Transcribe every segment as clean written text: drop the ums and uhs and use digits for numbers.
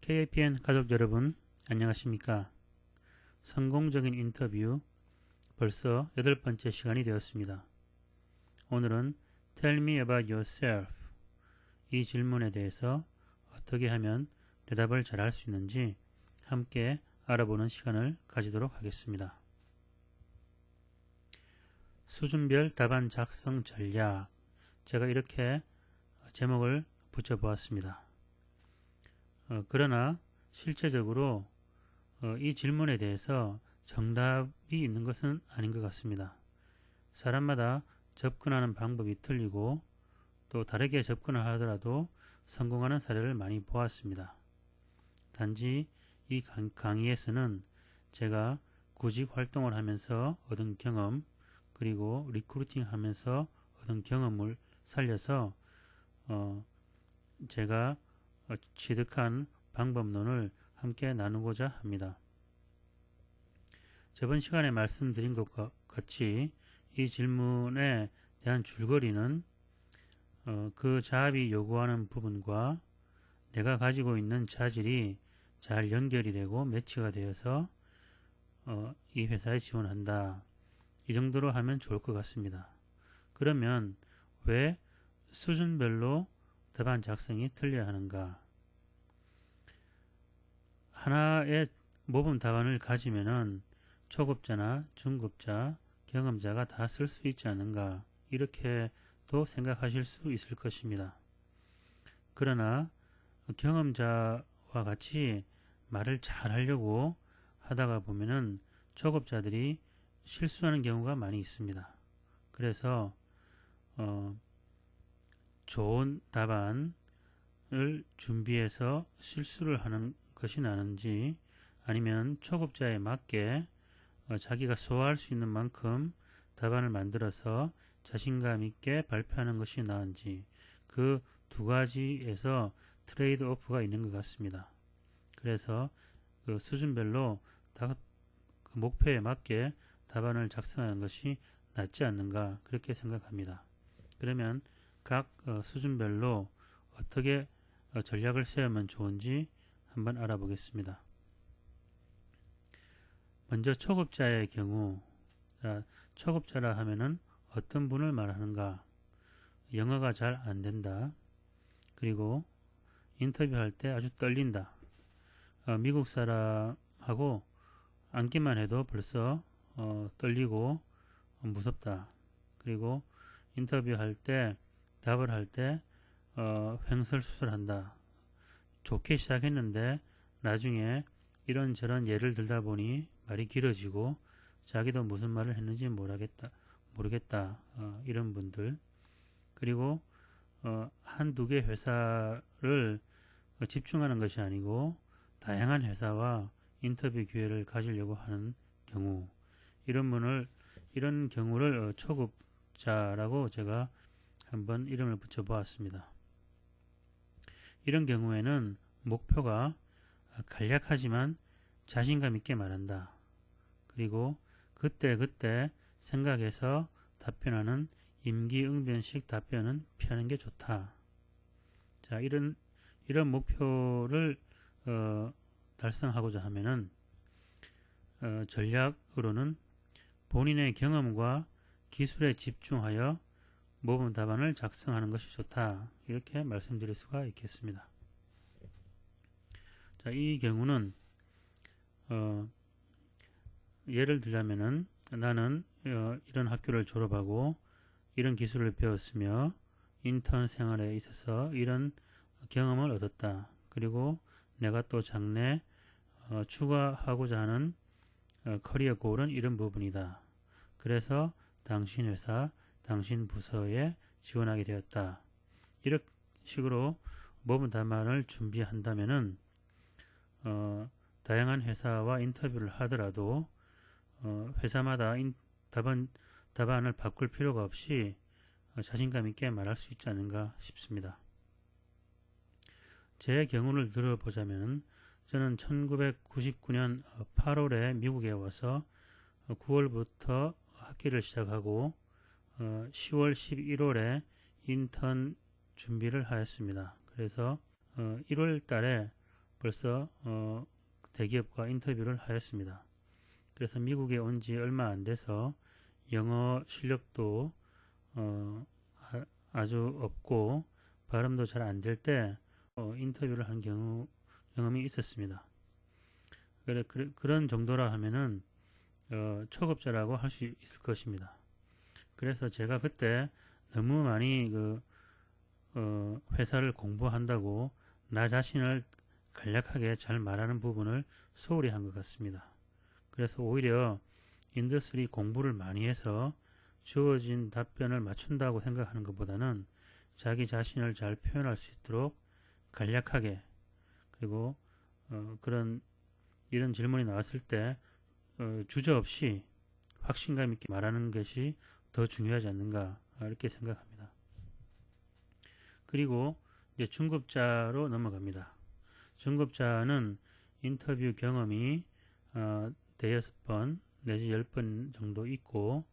KAPN 가족 여러분, 안녕하십니까? 성공적인 인터뷰 벌써 8번째 시간이 되었습니다. 오늘은 Tell me about yourself 이 질문에 대해서 어떻게 하면 대답을 잘할 수 있는지 함께 알아보는 시간을 가지도록 하겠습니다. 수준별 답안 작성 전략, 제가 이렇게 제목을 붙여보았습니다. 그러나 실제적으로 이 질문에 대해서 정답이 있는 것은 아닌 것 같습니다. 사람마다 접근하는 방법이 틀리고 또 다르게 접근을 하더라도 성공하는 사례를 많이 보았습니다. 단지 이 강의에서는 제가 구직 활동을 하면서 얻은 경험 그리고 리크루팅 하면서 얻은 경험을 살려서 제가 취득한 방법론을 함께 나누고자 합니다. 저번 시간에 말씀드린 것과 같이 이 질문에 대한 줄거리는 그 자합이 요구하는 부분과 내가 가지고 있는 자질이 잘 연결이 되고 매치가 되어서 이 회사에 지원한다. 이 정도로 하면 좋을 것 같습니다. 그러면 왜 수준별로 답안 작성이 틀려야 하는가? 하나의 모범 답안을 가지면은 초급자나 중급자, 경험자가 다 쓸 수 있지 않은가? 이렇게도 생각하실 수 있을 것입니다. 그러나 경험자와 같이 말을 잘 하려고 하다가 보면은 초급자들이 실수하는 경우가 많이 있습니다. 그래서 좋은 답안을 준비해서 실수를 하는 것이 나은지 아니면 초급자에 맞게 자기가 소화할 수 있는 만큼 답안을 만들어서 자신감 있게 발표하는 것이 나은지 그 두 가지에서 트레이드 오프가 있는 것 같습니다. 그래서 그 수준별로 그 목표에 맞게 답안을 작성하는 것이 낫지 않는가 그렇게 생각합니다. 그러면 각 수준별로 어떻게 전략을 세우면 좋은지 한번 알아보겠습니다. 먼저 초급자의 경우, 초급자라 하면은 어떤 분을 말하는가? 영어가 잘 안 된다. 그리고 인터뷰할 때 아주 떨린다. 미국 사람하고 앉기만 해도 벌써 떨리고 무섭다. 그리고 인터뷰할 때 답을 할 때 횡설수설한다. 좋게 시작했는데 나중에 이런저런 예를 들다 보니 말이 길어지고 자기도 무슨 말을 했는지 모르겠다. 이런 분들. 그리고 한두 개 회사를 집중하는 것이 아니고 다양한 회사와 인터뷰 기회를 가지려고 하는 경우 이런 경우를 초급자라고 제가 한번 이름을 붙여보았습니다. 이런 경우에는 목표가 간략하지만 자신감 있게 말한다. 그리고 그때 생각해서 답변하는 임기응변식 답변은 피하는 게 좋다. 자, 이런 목표를 달성하고자 하면은 전략으로는 본인의 경험과 기술에 집중하여 모범 답안을 작성하는 것이 좋다. 이렇게 말씀드릴 수가 있겠습니다. 자, 이 경우는 예를 들자면은 나는 이런 학교를 졸업하고 이런 기술을 배웠으며 인턴 생활에 있어서 이런 경험을 얻었다. 그리고 내가 또 장래 추구하고자 하는 커리어 골은 이런 부분이다. 그래서 당신 회사, 당신 부서에 지원하게 되었다. 이런 식으로 모범 답안을 준비한다면은 다양한 회사와 인터뷰를 하더라도 회사마다 답안을 바꿀 필요가 없이 자신감 있게 말할 수 있지 않은가 싶습니다. 제 경우를 들어보자면 저는 1999년 8월에 미국에 와서 9월부터 학기를 시작하고 10월, 11월에 인턴 준비를 하였습니다. 그래서 1월 달에 벌써 대기업과 인터뷰를 하였습니다. 그래서 미국에 온 지 얼마 안 돼서 영어 실력도 아주 없고 발음도 잘 안 될 때 인터뷰를 한 경험이 있었습니다. 그런 정도라 하면은 초급자라고 할 수 있을 것입니다. 그래서 제가 그때 너무 많이 회사를 공부한다고 나 자신을 간략하게 잘 말하는 부분을 소홀히 한 것 같습니다. 그래서 오히려 인더스트리 공부를 많이 해서 주어진 답변을 맞춘다고 생각하는 것보다는 자기 자신을 잘 표현할 수 있도록 간략하게, 그리고 이런 질문이 나왔을 때 주저없이 확신감 있게 말하는 것이 더 중요하지 않는가, 이렇게 생각합니다. 그리고 이제 중급자로 넘어갑니다. 중급자는 인터뷰 경험이 대여섯 번 내지 10번 정도 있고,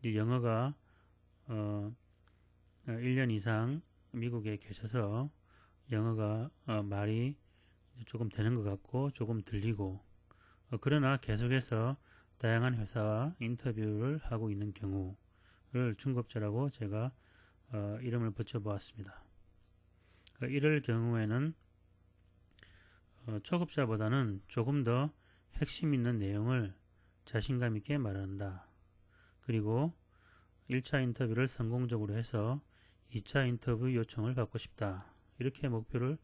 영어가 1년 이상 미국에 계셔서 영어가 말이 조금 되는 것 같고 조금 들리고, 그러나 계속해서 다양한 회사와 인터뷰를 하고 있는 경우를 중급자라고 제가 이름을 붙여보았습니다. 이럴 경우에는 초급자보다는 조금 더 핵심 있는 내용을 자신감 있게 말한다. 그리고 1차 인터뷰를 성공적으로 해서 2차 인터뷰 요청을 받고 싶다. 이렇게 목표를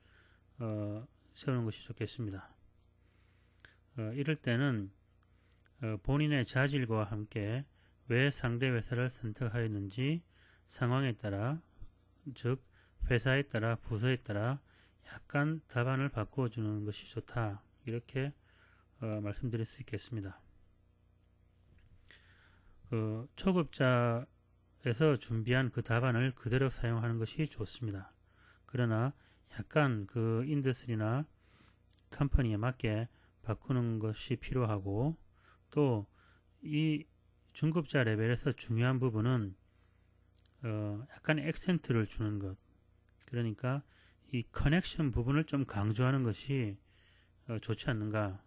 세우는 것이 좋겠습니다. 이럴 때는 본인의 자질과 함께 왜 상대 회사를 선택하였는지 상황에 따라, 즉 회사에 따라 부서에 따라 약간 답안을 바꿔주는 것이 좋다. 이렇게 말씀드릴 수 있겠습니다. 초급자에서 준비한 그 답안을 그대로 사용하는 것이 좋습니다. 그러나 약간 그 인더스트리나 컴퍼니에 맞게 바꾸는 것이 필요하고, 또 이 중급자 레벨에서 중요한 부분은 약간 액센트를 주는 것, 그러니까 이 커넥션 부분을 좀 강조하는 것이 좋지 않는가,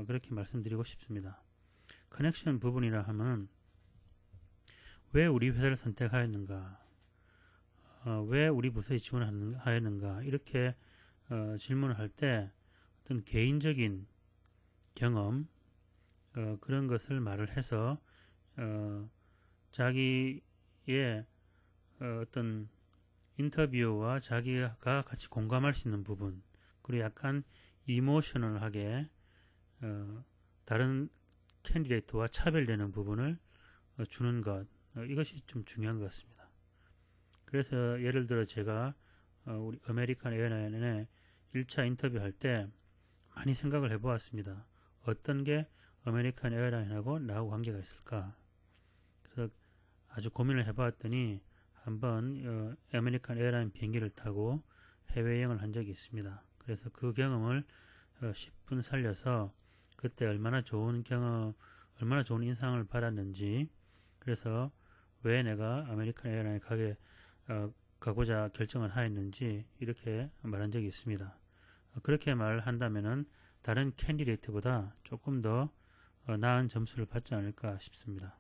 그렇게 말씀드리고 싶습니다. 커넥션 부분이라 하면 왜 우리 회사를 선택하였는가, 왜 우리 부서에 지원하였는가, 이렇게 질문을 할 때 어떤 개인적인 경험, 그런 것을 말을 해서 자기의 어떤 인터뷰와 자기가 같이 공감할 수 있는 부분, 그리고 약간 이모셔널하게 다른 캔디데이트와 차별되는 부분을 주는 것, 이것이 좀 중요한 것 같습니다. 그래서 예를 들어 제가 우리 아메리칸 에어라인에 1차 인터뷰 할 때 많이 생각을 해보았습니다. 어떤 게 아메리칸 에어라인하고 나하고 관계가 있을까? 그래서 아주 고민을 해보았더니 한번 아메리칸 에어라인 비행기를 타고 해외여행을 한 적이 있습니다. 그래서 그 경험을 10분 살려서 그때 얼마나 좋은 인상을 받았는지, 그래서 왜 내가 아메리칸 에어라인에 가고자 결정을 하였는지 이렇게 말한 적이 있습니다. 그렇게 말한다면은 다른 캔디데이트보다 조금 더 나은 점수를 받지 않을까 싶습니다.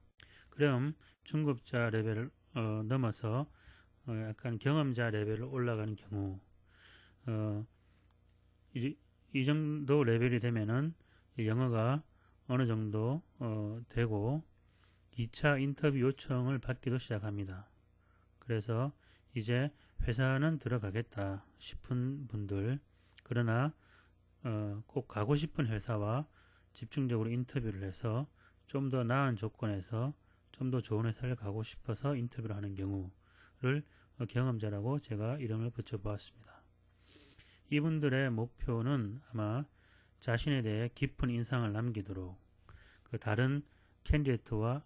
그럼 중급자 레벨을 넘어서 약간 경험자 레벨을 올라가는 경우, 이 정도 레벨이 되면은 영어가 어느 정도 되고 2차 인터뷰 요청을 받기도 시작합니다. 그래서 이제 회사는 들어가겠다 싶은 분들, 그러나 꼭 가고 싶은 회사와 집중적으로 인터뷰를 해서 좀 더 나은 조건에서 좀 더 좋은 회사를 가고 싶어서 인터뷰를 하는 경우를 경험자라고 제가 이름을 붙여보았습니다. 이분들의 목표는 아마 자신에 대해 깊은 인상을 남기도록, 그 다른 캔디데이트와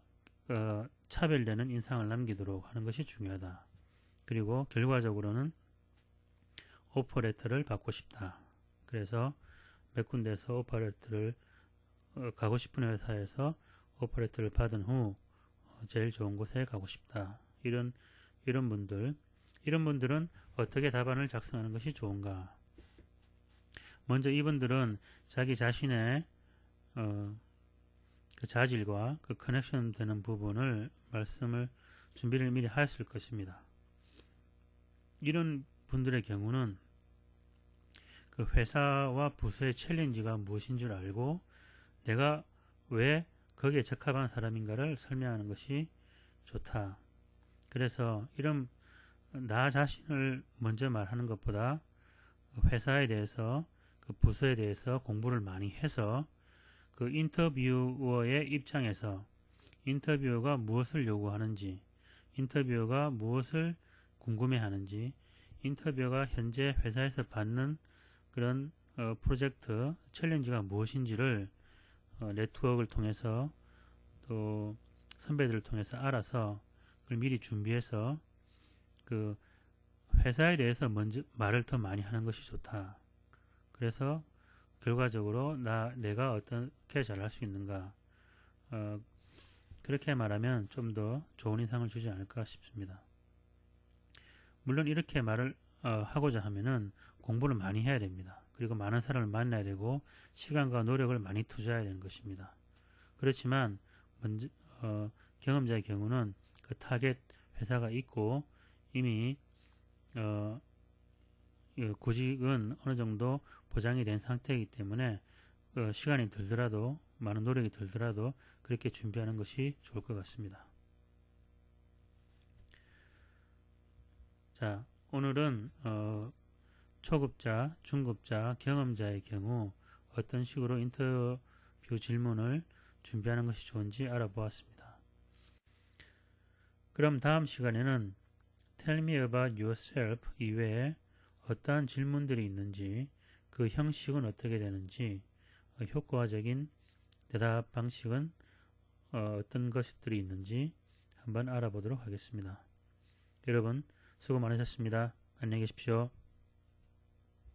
차별되는 인상을 남기도록 하는 것이 중요하다. 그리고 결과적으로는 오퍼레터를 받고 싶다. 그래서 몇 군데에서 오퍼레터를 가고 싶은 회사에서 오퍼레터를 받은 후 제일 좋은 곳에 가고 싶다. 이런 분들은 어떻게 답안을 작성하는 것이 좋은가? 먼저 이분들은 자기 자신의 그 자질과 그 커넥션 되는 부분을 준비를 미리 하였을 것입니다. 이런 분들의 경우는 그 회사와 부서의 챌린지가 무엇인 줄 알고 내가 왜 거기에 적합한 사람인가를 설명하는 것이 좋다. 그래서 이런 나 자신을 먼저 말하는 것보다 회사에 대해서 그 부서에 대해서 공부를 많이 해서 그 인터뷰어의 입장에서 인터뷰어가 무엇을 요구하는지, 인터뷰어가 무엇을 궁금해하는지, 인터뷰어가 현재 회사에서 받는 그런 프로젝트, 챌린지가 무엇인지를 네트워크를 통해서 또 선배들을 통해서 알아서 그걸 미리 준비해서 그 회사에 대해서 먼저 말을 더 많이 하는 것이 좋다. 그래서 결과적으로 내가 어떻게 잘할 수 있는가, 그렇게 말하면 좀 더 좋은 인상을 주지 않을까 싶습니다. 물론 이렇게 말을 하고자 하면은 공부를 많이 해야 됩니다. 그리고 많은 사람을 만나야 되고 시간과 노력을 많이 투자해야 되는 것입니다. 그렇지만 먼저 경험자의 경우는 그 타겟 회사가 있고 이미 구직은 어느 정도 보장이 된 상태이기 때문에 시간이 들더라도 많은 노력이 들더라도 그렇게 준비하는 것이 좋을 것 같습니다. 자, 오늘은 초급자, 중급자, 경험자의 경우 어떤 식으로 인터뷰 질문을 준비하는 것이 좋은지 알아보았습니다. 그럼 다음 시간에는 Tell me about yourself 이외에 어떠한 질문들이 있는지, 그 형식은 어떻게 되는지, 효과적인 대답 방식은 어떤 것들이 있는지 한번 알아보도록 하겠습니다. 여러분 수고 많으셨습니다. 안녕히 계십시오.